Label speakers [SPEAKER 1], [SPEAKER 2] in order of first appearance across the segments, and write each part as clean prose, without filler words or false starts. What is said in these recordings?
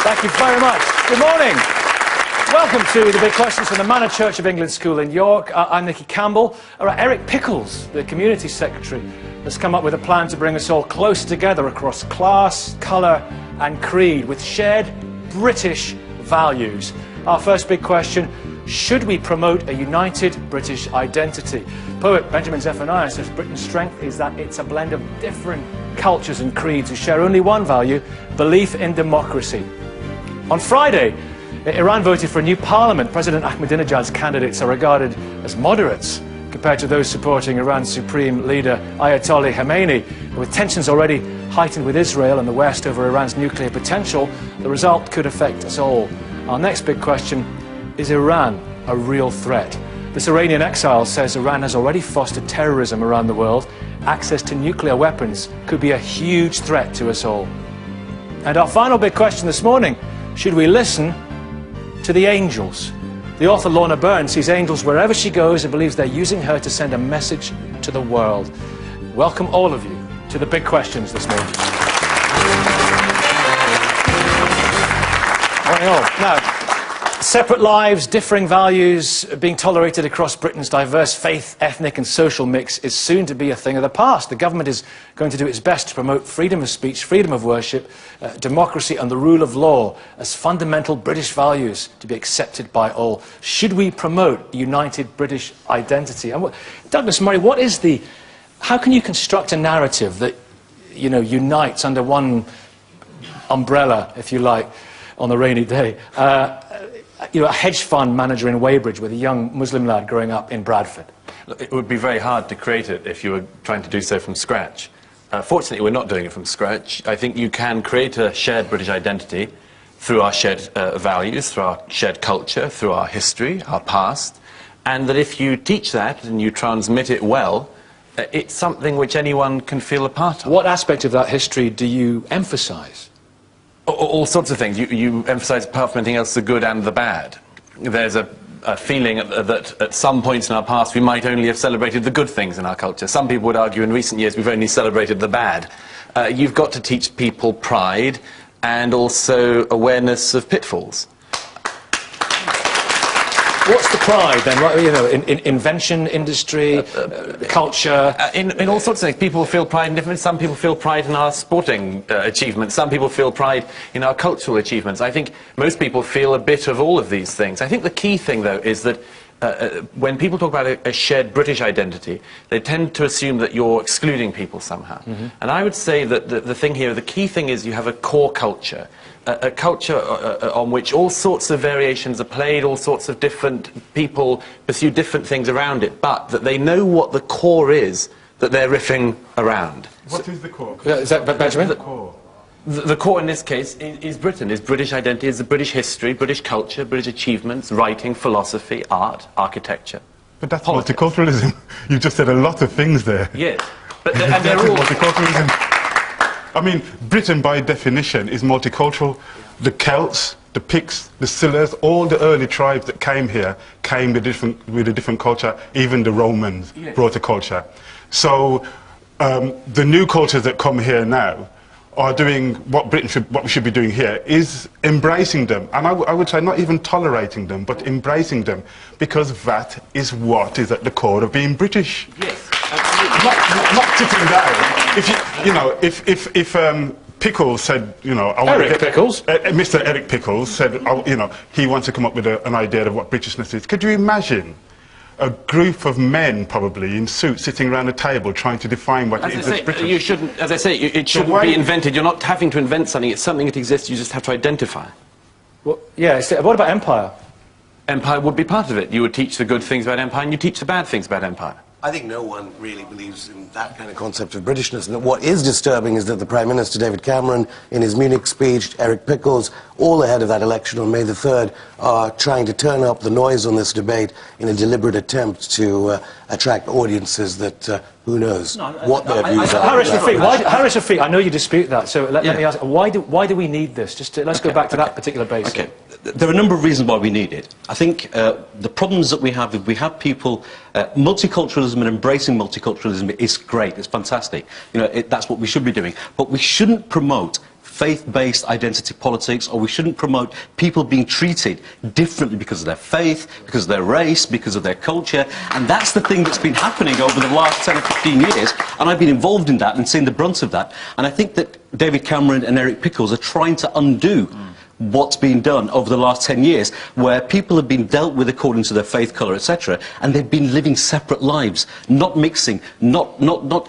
[SPEAKER 1] Thank you very much. Good morning. Welcome to the Big Questions from the Manor Church of England School in York. I'm Nicky Campbell. Eric Pickles, the Community Secretary, has come up with a plan to bring us all close together across class, colour and creed with shared British values. Our first big question: should we promote a united British identity? Poet Benjamin Zephaniah says Britain's strength is that it's a blend of different cultures and creeds who share only one value: belief in democracy. On Friday, Iran voted for a new parliament. President Ahmadinejad's candidates are regarded as moderates compared to those supporting Iran's supreme leader Ayatollah Khamenei. With tensions already heightened with Israel and the West over Iran's nuclear potential, the result could affect us all. Our next big question: is Iran a real threat? This Iranian exile says Iran has already fostered terrorism around the world. Access to nuclear weapons could be a huge threat to us all. And our final big question this morning: should we listen to the angels? The author Lorna Byrne sees angels wherever she goes and believes they're using her to send a message to the world. Welcome all of you to the big questions this morning. Morning all. Now, separate lives, differing values, being tolerated across Britain's diverse faith, ethnic and social mix is soon to be a thing of the past. The government is going to do its best to promote freedom of speech, freedom of worship, democracy and the rule of law as fundamental British values to be accepted by all. Should we promote a united British identity? And Douglas Murray, how can you construct a narrative that, unites under one umbrella, if you like, on a rainy day? A hedge fund manager in Weybridge with a young Muslim lad growing up in Bradford.
[SPEAKER 2] It would be very hard to create it if you were trying to do so from scratch. Fortunately, we're not doing it from scratch. I think you can create a shared British identity through our shared values, through our shared culture, through our history, our past, and that if you teach that and you transmit it well, it's something which anyone can feel a part of.
[SPEAKER 1] What aspect of that history do you emphasise?
[SPEAKER 2] All sorts of things. You emphasise, apart from anything else, the good and the bad. There's a feeling that at some points in our past we might only have celebrated the good things in our culture. Some people would argue in recent years we've only celebrated the bad. You've got to teach people pride and also awareness of pitfalls.
[SPEAKER 1] What's the pride then? In invention, industry, culture?
[SPEAKER 2] In all sorts of things. People feel pride in different. Some people feel pride in our sporting achievements. Some people feel pride in our cultural achievements. I think most people feel a bit of all of these things. I think the key thing, though, is that when people talk about a shared British identity, they tend to assume that you're excluding people somehow. Mm-hmm. And I would say that the thing here, the key thing is you have a core culture. A culture on which all sorts of variations are played, all sorts of different people pursue different things around it, but that they know what the core is that they're riffing around.
[SPEAKER 3] What is the core?
[SPEAKER 1] Is that Benjamin?
[SPEAKER 2] The core in this case is Britain, is British identity, is the British history, British culture, British achievements, writing, philosophy, art, architecture.
[SPEAKER 3] But that's multiculturalism. You just said a lot of things there.
[SPEAKER 2] Yes, but and they're all...
[SPEAKER 3] multiculturalism. I mean, Britain, by definition, is multicultural. The Celts, the Picts, the Scyllas, all the early tribes that came here came with a different culture. Even the Romans brought a culture. So the new cultures that come here now are doing what we should be doing here, is embracing them. And I would say not even tolerating them, but embracing them, because that is what is at the core of being British.
[SPEAKER 2] Yes.
[SPEAKER 3] Not sitting down. If Pickles said,
[SPEAKER 1] Eric Pickles?
[SPEAKER 3] Mr. Eric Pickles said, he wants to come up with an idea of what Britishness is. Could you imagine a group of men, probably in suits, sitting around a table trying to define what it is that's British?
[SPEAKER 2] You shouldn't, as I say, it shouldn't be invented. You're not having to invent something. It's something that exists. You just have to identify.
[SPEAKER 1] Well, yeah. What about empire?
[SPEAKER 2] Empire would be part of it. You would teach the good things about empire, and you teach the bad things about empire.
[SPEAKER 4] I think no one really believes in that kind of concept of Britishness. And what is disturbing is that the Prime Minister, David Cameron, in his Munich speech, Eric Pickles, all ahead of that election on May the 3rd, are trying to turn up the noise on this debate in a deliberate attempt to attract audiences that, who knows, what their views are.
[SPEAKER 1] Harris Rafiq, I know you dispute that, so let me ask, why do we need this? Let's go back to that particular basis.
[SPEAKER 5] Okay. There are a number of reasons why we need it. I think the problems that we have, if we have people, multiculturalism and embracing multiculturalism is great, it's fantastic. That's what we should be doing. But we shouldn't promote faith-based identity politics, or we shouldn't promote people being treated differently because of their faith, because of their race, because of their culture. And that's the thing that's been happening over the last 10 or 15 years, and I've been involved in that and seen the brunt of that. And I think that David Cameron and Eric Pickles are trying to undo what's been done over the last 10 years, where people have been dealt with according to their faith, colour, etc., and they've been living separate lives, not mixing, not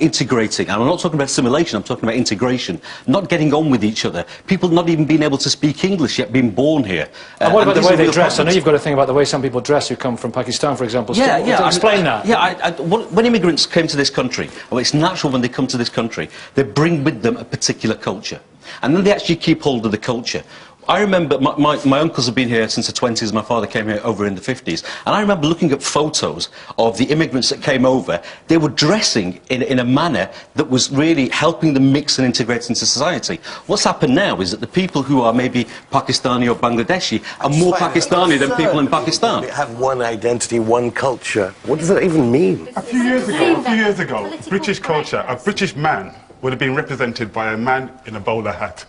[SPEAKER 5] integrating. And I'm not talking about assimilation, I'm talking about integration, not getting on with each other, people not even being able to speak English yet being born here.
[SPEAKER 1] And what about the way they dress?
[SPEAKER 5] Problems.
[SPEAKER 1] I know you've got to think about the way some people dress who come from Pakistan, for example. Explain that.
[SPEAKER 5] Yeah, when immigrants came to this country, well, it's natural when they come to this country, they bring with them a particular culture. And then they actually keep hold of the culture. I remember my uncles have been here since the 20s, my father came here over in the 50s, and I remember looking at photos of the immigrants that came over. They were dressing in a manner that was really helping them mix and integrate into society. What's happened now is that the people who are maybe Pakistani or Bangladeshi are more Pakistani than people in Pakistan.
[SPEAKER 4] They have one identity, one culture. What does that even mean?
[SPEAKER 3] A few years ago, British culture, a British man would have been represented by a man in a bowler hat.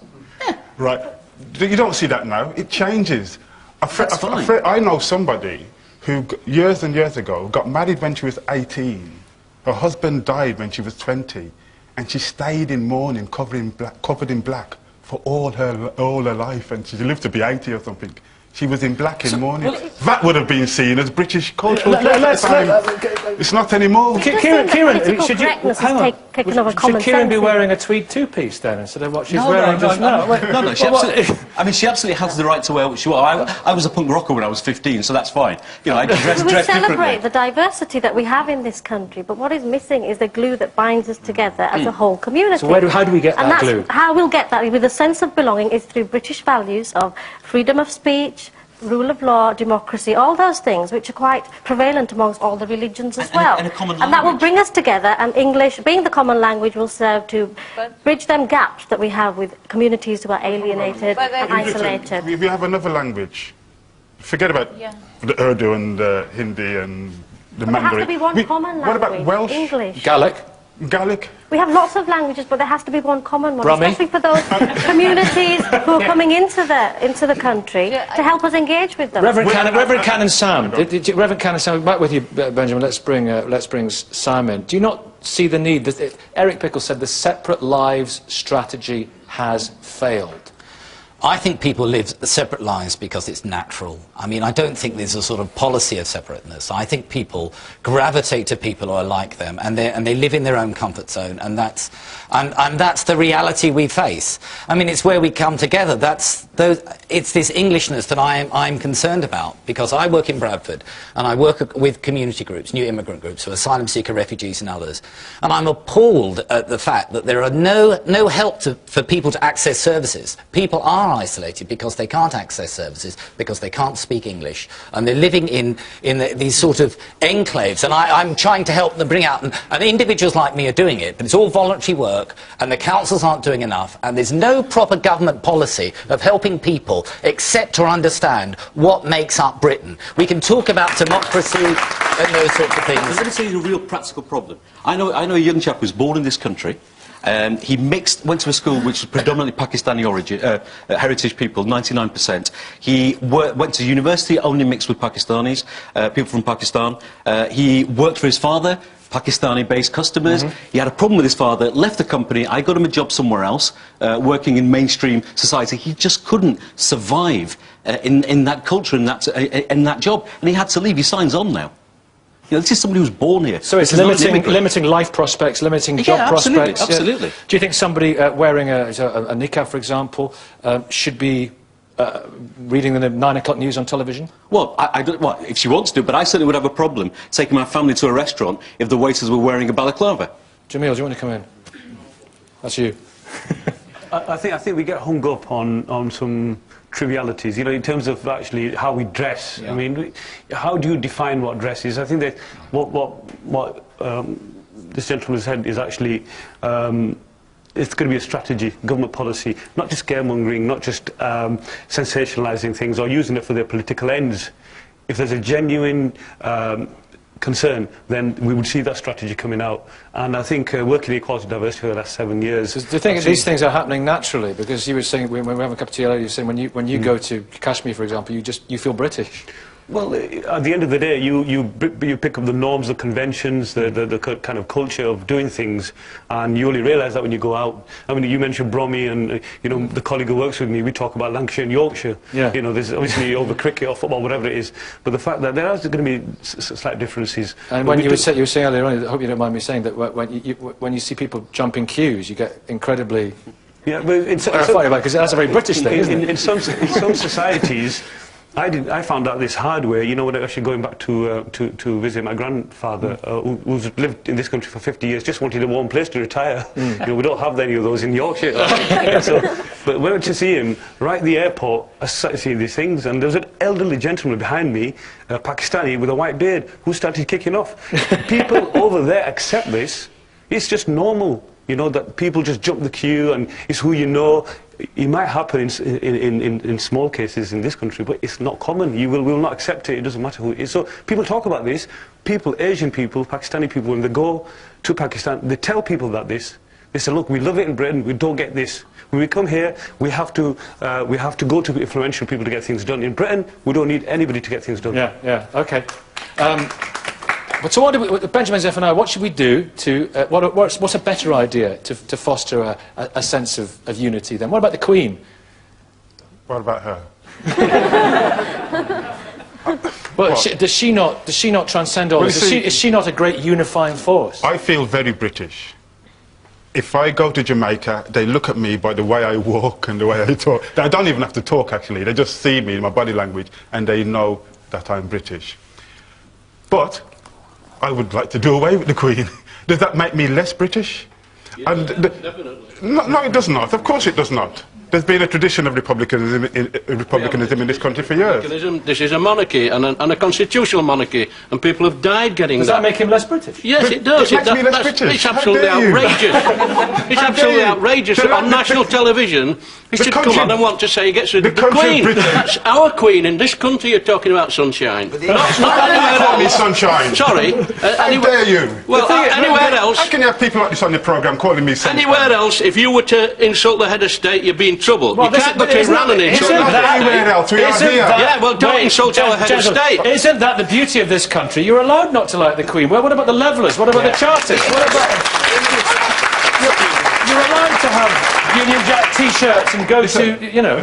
[SPEAKER 3] Right? You don't see that now. It changes. I know somebody who, years and years ago, got married when she was 18. Her husband died when she was 20. And she stayed in mourning, covered in black, for all her life. And she lived to be 80 or something. She was in black in mourning. That would have been seen as British cultural It's not anymore.
[SPEAKER 1] Kieran, should Kieran be wearing a tweed two-piece then instead of what she's wearing just now?
[SPEAKER 5] No, she absolutely has the right to wear what she wants. I was a punk rocker when I was 15, so that's fine. You know, I dress
[SPEAKER 6] we
[SPEAKER 5] differently.
[SPEAKER 6] celebrate the diversity that we have in this country, but what is missing is the glue that binds us together as a whole community.
[SPEAKER 1] So how do we get that glue?
[SPEAKER 6] How we'll get that with a sense of belonging is through British values of freedom of speech, rule of law, democracy, all those things which are quite prevalent amongst all the religions as well.
[SPEAKER 5] And a common
[SPEAKER 6] and that will
[SPEAKER 5] language.
[SPEAKER 6] bring us together, and English, being the common language, will serve to bridge them gaps that we have with communities who are alienated and isolated.
[SPEAKER 3] If you have another language, forget about the Urdu and the Hindi and the Mandarin.
[SPEAKER 6] There has to be one common language.
[SPEAKER 3] What about Welsh?
[SPEAKER 6] English.
[SPEAKER 3] Gaelic?
[SPEAKER 6] We have lots of languages, but there has to be one common one,
[SPEAKER 1] Brummie?
[SPEAKER 6] especially for those communities who are coming into the country to help us engage with them.
[SPEAKER 1] Reverend Canon Sam, Reverend Canon Sam, back with you, Benjamin. Let's bring Sam in. Do you not see the need? Eric Pickles said the separate lives strategy has failed.
[SPEAKER 7] I think people live separate lives because it's natural. I mean, I don't think there's a sort of policy of separateness. I think people gravitate to people who are like them, and they live in their own comfort zone, and that's the reality we face. I mean, it's where we come together. It's this Englishness that I'm concerned about, because I work in Bradford, and I work with community groups, new immigrant groups, so asylum seeker, refugees and others, and I'm appalled at the fact that there are no help for people to access services. People are isolated because they can't access services, because they can't speak English, and they're living in these sort of enclaves, and I'm trying to help them bring out, and individuals like me are doing it, but it's all voluntary work, and the councils aren't doing enough, and there's no proper government policy of helping people accept or understand what makes up Britain. We can talk about democracy and those sorts of things.
[SPEAKER 5] Let me tell you a real practical problem. I know a young chap who was born in this country. He went to a school which was predominantly Pakistani origin, heritage people, 99%. He went to university only mixed with Pakistanis, people from Pakistan. He worked for his father, Pakistani-based customers. He had a problem with his father, left the company. I got him a job somewhere else, working in mainstream society. He just couldn't survive in that culture, in that job, and he had to leave. He signs on now. You know, this is somebody who's born here.
[SPEAKER 1] So it's limiting life prospects, limiting job prospects.
[SPEAKER 5] Absolutely.
[SPEAKER 1] Do you think somebody wearing a niqab, for example, should be reading the 9 o'clock news on television?
[SPEAKER 5] Well, well, if she wants to, but I certainly would have a problem taking my family to a restaurant if the waiters were wearing a balaclava.
[SPEAKER 1] Jamil, do you want to come in? That's you.
[SPEAKER 8] I think we get hung up on some trivialities, you know, in terms of actually how we dress. I mean, how do you define what dress is? I think that what this gentleman said is actually it's going to be a strategy, government policy, not just scaremongering, not just sensationalising things or using it for their political ends. If there's a genuine concern, then we would see that strategy coming out. And I think working in equality and diversity for the last 7 years...
[SPEAKER 1] Do you think these things are happening naturally? Because you were saying, when we were having a cup of tea earlier, you were saying when you go to Kashmir, for example, you feel British.
[SPEAKER 8] Well, at the end of the day, you pick up the norms, the conventions, the kind of culture of doing things, and you only realise that when you go out. I mean, you mentioned Bromley, and you know, the colleague who works with me, we talk about Lancashire and Yorkshire.
[SPEAKER 1] Yeah.
[SPEAKER 8] You know, there's obviously over cricket or football, whatever it is, but the fact that there are going to be slight differences.
[SPEAKER 1] And when you were saying earlier on, I hope you don't mind me saying that when you see people jumping queues, you get incredibly...
[SPEAKER 8] Yeah, but
[SPEAKER 1] because that's a very British thing, isn't it?
[SPEAKER 8] In some societies, I found out this hard way. You know, when I actually going back to visit my grandfather, who's lived in this country for 50 years, just wanted a warm place to retire. You know, we don't have any of those in Yorkshire. But when I went to see him, right at the airport, I started seeing these things, and there was an elderly gentleman behind me, a Pakistani with a white beard, who started kicking off. People over there accept this. It's just normal. You know, that people just jump the queue, and it's who you know. It might happen in small cases in this country, but it's not common. You will not accept it. It doesn't matter who it is. So people talk about this. People, Asian people, Pakistani people, when they go to Pakistan, they tell people that this. They say, look, we love it in Britain. We don't get this. When we come here, we have to go to influential people to get things done. In Britain, we don't need anybody to get things done.
[SPEAKER 1] Yeah. Okay. But so Benjamin Zephaniah, what should we do to... what's a better idea to foster a sense of unity then? What about the Queen?
[SPEAKER 3] What about her?
[SPEAKER 1] Well, does she not transcend all this? Is she not a great unifying force?
[SPEAKER 3] I feel very British. If I go to Jamaica, they look at me by the way I walk and the way I talk. I don't even have to talk, actually. They just see me in my body language, and they know that I'm British. But I would like to do away with the Queen. Does that make me less British?
[SPEAKER 9] Yes, definitely.
[SPEAKER 3] No, it does not. Of course it does not. There's been a tradition of republicanism in this country for years.
[SPEAKER 9] This is a monarchy, and a constitutional monarchy, and people have died getting
[SPEAKER 1] Does that make him less British?
[SPEAKER 9] Yes, it does.
[SPEAKER 3] It makes me less British.
[SPEAKER 9] It's absolutely outrageous. It's absolutely outrageous that on national television he should come on and want to say he gets rid of the Queen. That's our Queen. In this country you're talking about sunshine. Not anywhere
[SPEAKER 3] Call me
[SPEAKER 9] else.
[SPEAKER 3] sunshine.
[SPEAKER 9] Sorry.
[SPEAKER 3] How dare you?
[SPEAKER 9] Well, anywhere else.
[SPEAKER 3] How can you have people like this on your programme calling me sunshine?
[SPEAKER 9] Anywhere else, if you were to insult the head of state, you'd be in trouble.
[SPEAKER 1] Well,
[SPEAKER 9] you can't go to Iran and insult the head of state.
[SPEAKER 3] Anywhere else, we are here.
[SPEAKER 9] Yeah, well, don't insult our head of state.
[SPEAKER 1] Isn't that the beauty of this country? You're allowed not to like the Queen. Well, what about the Levellers? What about the Chartists? What about... You're allowed to have Union Jack T-shirts and go to, you know...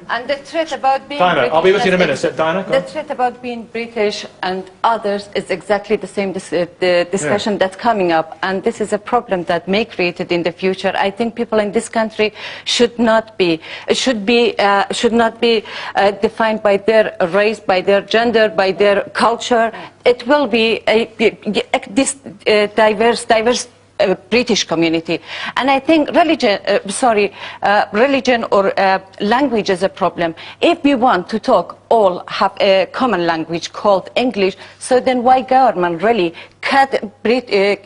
[SPEAKER 10] And the threat about being
[SPEAKER 1] Dinah,
[SPEAKER 10] British...
[SPEAKER 1] I'll be with you in a minute. Dinah, go
[SPEAKER 10] The
[SPEAKER 1] on.
[SPEAKER 10] threat about being British and others is exactly the same the discussion that's coming up. And this is a problem that may create it in the future. I think people in this country should not be defined by their race, by their gender, by their culture. It will be this diverse British community. And I think religion or language is a problem. If we want to talk, all have a common language called English, so then why government really cut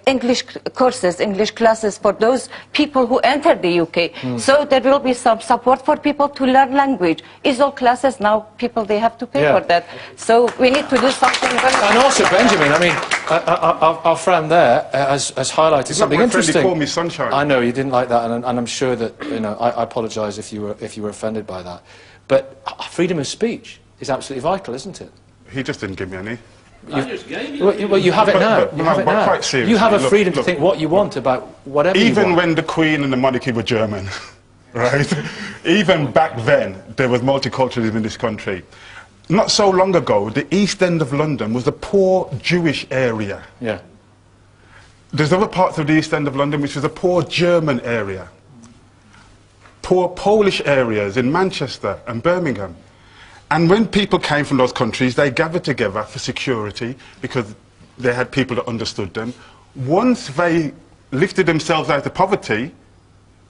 [SPEAKER 10] English courses, English classes for those people who enter the UK? So there will be some support for people to learn language. Is all classes now people, they have to pay for that. So we need to do something.
[SPEAKER 1] And also, Benjamin, I mean, our friend there has highlighted something interesting.
[SPEAKER 3] He called me sunshine.
[SPEAKER 1] I know you didn't like that, and I'm sure that, you know, I apologise if you were offended by that. But freedom of speech is absolutely vital, isn't it?
[SPEAKER 3] He just didn't give me any.
[SPEAKER 9] I just gave you
[SPEAKER 1] Well, you have it now.
[SPEAKER 3] But
[SPEAKER 1] You have it
[SPEAKER 3] but
[SPEAKER 1] now.
[SPEAKER 3] quite seriously,
[SPEAKER 1] You have a
[SPEAKER 3] look,
[SPEAKER 1] freedom to
[SPEAKER 3] look.
[SPEAKER 1] think what you want about whatever you
[SPEAKER 3] Even
[SPEAKER 1] want.
[SPEAKER 3] when the Queen and the monarchy were German, right? Even back then, there was multiculturalism in this country. Not so long ago, the East End of London was a poor Jewish area.
[SPEAKER 1] Yeah.
[SPEAKER 3] There's other parts of the East End of London which was a poor German area. Poor Polish areas in Manchester and Birmingham. And when people came from those countries, they gathered together for security because they had people that understood them. Once they lifted themselves out of poverty,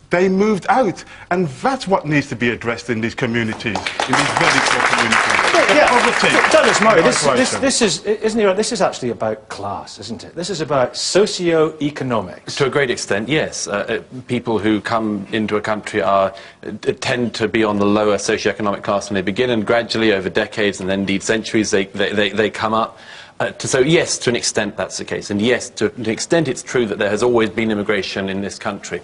[SPEAKER 3] they moved out. And that's what needs to be addressed in these communities, in these very poor communities. Poverty.
[SPEAKER 1] Douglas Murray,
[SPEAKER 3] Isolation.
[SPEAKER 1] this is actually about class, isn't it? This is about socio-economics.
[SPEAKER 2] To a great extent, yes. People who come into a country tend to be on the lower socioeconomic class when they begin, and gradually over decades and then indeed centuries they come up. So yes, to an extent that's the case, and yes, to an extent it's true that there has always been immigration in this country.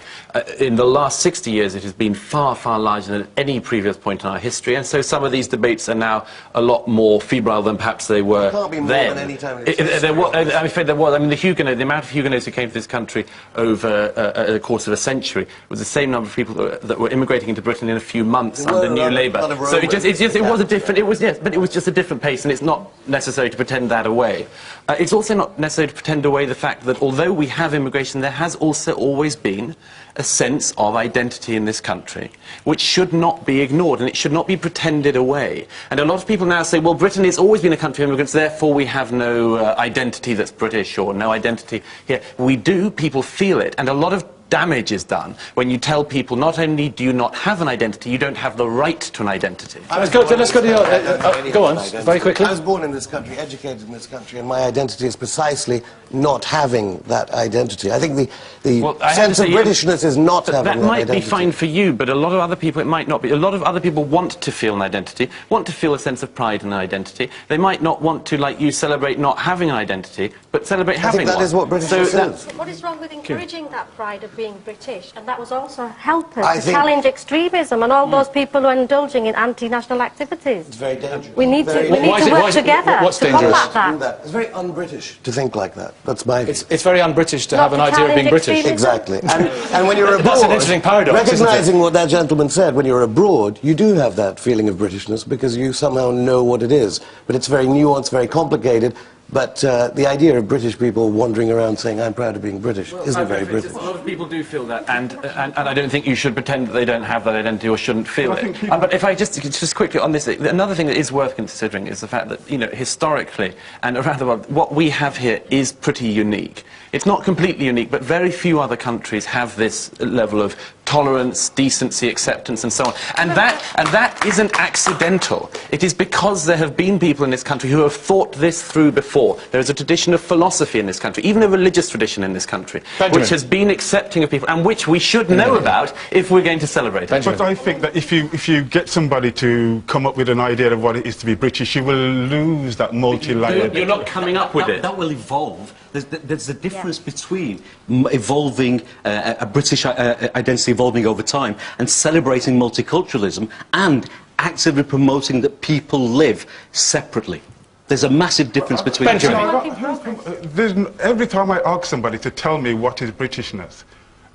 [SPEAKER 2] In the last 60 years it has been far, far larger than at any previous point in our history, and so some of these debates are now a lot more febrile than perhaps they were
[SPEAKER 4] can't be more
[SPEAKER 2] then.
[SPEAKER 4] than any time in
[SPEAKER 2] I'm afraid there was. I mean, the amount of Huguenots who came to this country over the course of a century was the same number of people that were immigrating into Britain in a few months under New Labour. So it was a different. But it was just a different pace, and it's not necessary to pretend that away. It's also not necessary to pretend away the fact that although we have immigration, there has also always been a sense of identity in this country, which should not be ignored, and it should not be pretended away. And a lot of people now say, well, Britain has always been a country of immigrants, therefore we have no identity that's British, or no identity here. We do, people feel it, and a lot of damage is done when you tell people not only do you not have an identity, you don't have the right to an identity.
[SPEAKER 1] Let's go to your... go on, very quickly.
[SPEAKER 4] I was born in this country, educated in this country, and my identity is precisely not having that identity. I think the sense of Britishness is not having that identity.
[SPEAKER 2] That might be fine for you, but a lot of other people it might not be. A lot of other people want to feel an identity, want to feel a sense of pride in an identity. They might not want to, like you, celebrate not having an identity, but celebrate having one.
[SPEAKER 4] I think that is what Britishness is.
[SPEAKER 6] What is wrong with encouraging that pride of being British? And that was also help us to challenge extremism and all those people who are indulging in anti-national activities.
[SPEAKER 4] It's very dangerous.
[SPEAKER 6] We need to work together to combat that.
[SPEAKER 4] It's very un-British to think like that. That's my view.
[SPEAKER 1] It's very un-British to have an idea of being British.
[SPEAKER 4] Exactly. And when you're abroad,
[SPEAKER 1] that's an interesting paradox,
[SPEAKER 4] recognizing what that gentleman said, when you're abroad, you do have that feeling of Britishness because you somehow know what it is. But it's very nuanced, very complicated. But the idea of British people wandering around saying, I'm proud of being British, isn't very British.
[SPEAKER 2] A lot of people do feel that, and I don't think you should pretend that they don't have that identity or shouldn't feel it. But if I just quickly on this, another thing that is worth considering is the fact that, you know, historically and around the world, what we have here is pretty unique. It's not completely unique, but very few other countries have this level of tolerance, decency, acceptance, and so on. And that isn't accidental. It is because there have been people in this country who have thought this through before. There is a tradition of philosophy in this country, even a religious tradition in this country, which has been accepting of people, and which we should know about if we're going to celebrate it.
[SPEAKER 3] But I think that if you get somebody to come up with an idea of what it is to be British, you will lose that multi-layered...
[SPEAKER 2] You're not coming up with it.
[SPEAKER 5] That will evolve. There's a difference between evolving a British identity evolving over time and celebrating multiculturalism and actively promoting that people live separately. There's a massive difference between the two.
[SPEAKER 3] Every time I ask somebody to tell me what is Britishness,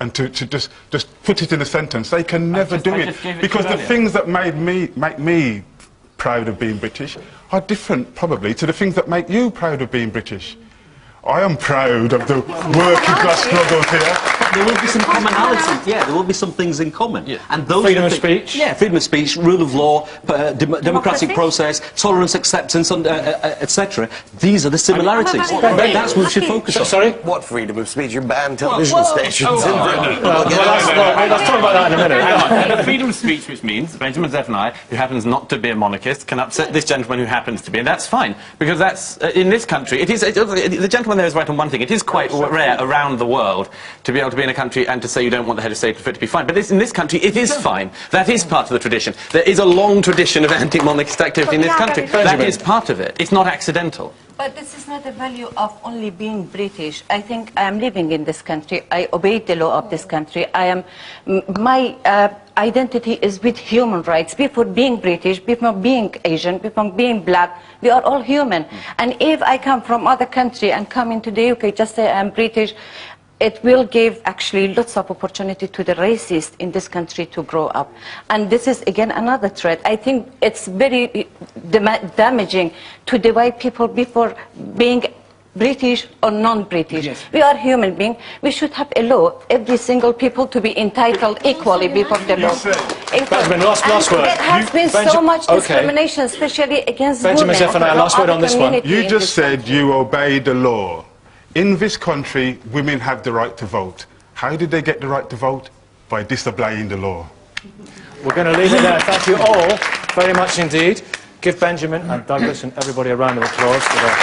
[SPEAKER 3] and to just put it in a sentence, they can never do it. Because the things that make me proud of being British are different, probably, to the things that make you proud of being British. I am proud of the working class struggles here.
[SPEAKER 5] There will be some commonality. Yeah, there will be some things in common.
[SPEAKER 2] Yeah.
[SPEAKER 5] And those
[SPEAKER 1] freedom of speech.
[SPEAKER 5] Yeah, freedom of speech, rule of law, democratic process, tolerance, acceptance, etc. These are the similarities. That's what we should focus on.
[SPEAKER 1] Sorry?
[SPEAKER 4] What freedom of speech? You ban television stations in Britain.
[SPEAKER 1] Let's talk about that in a minute.
[SPEAKER 2] Hang on. Freedom of speech, which means Benjamin Zephaniah, who happens not to be a monarchist, can upset this gentleman who happens to be, and that's fine, because that's in this country. It is the gentleman there is right on one thing. It is quite rare around the world to be able to be in a country and to say you don't want the head of state for it to be fine. But in this country, it is fine. That is part of the tradition. There is a long tradition of anti-monarchist activity in this country. That is part of it. It's not accidental.
[SPEAKER 10] But this is not a value of only being British. I think I am living in this country. I obey the law of this country. My identity is with human rights. Before being British, before being Asian, before being black, we are all human. And if I come from other country and come into the UK, just say I'm British, it will give actually lots of opportunity to the racists in this country to grow up. And this is again another threat. I think it's very damaging to divide people before being British or non-British. Yes. We are human beings. We should have a law, every single people to be entitled equally before the law.
[SPEAKER 1] Benjamin, last word.
[SPEAKER 10] There has been so much discrimination, especially against
[SPEAKER 1] Benjamin
[SPEAKER 10] women.
[SPEAKER 1] Zephaniah, last word on this one.
[SPEAKER 3] You just said you obey the law. In this country, women have the right to vote. How did they get the right to vote? By disobeying the law.
[SPEAKER 1] We're going to leave it there. Thank you all very much indeed. Give Benjamin and Douglas and everybody a round of applause for their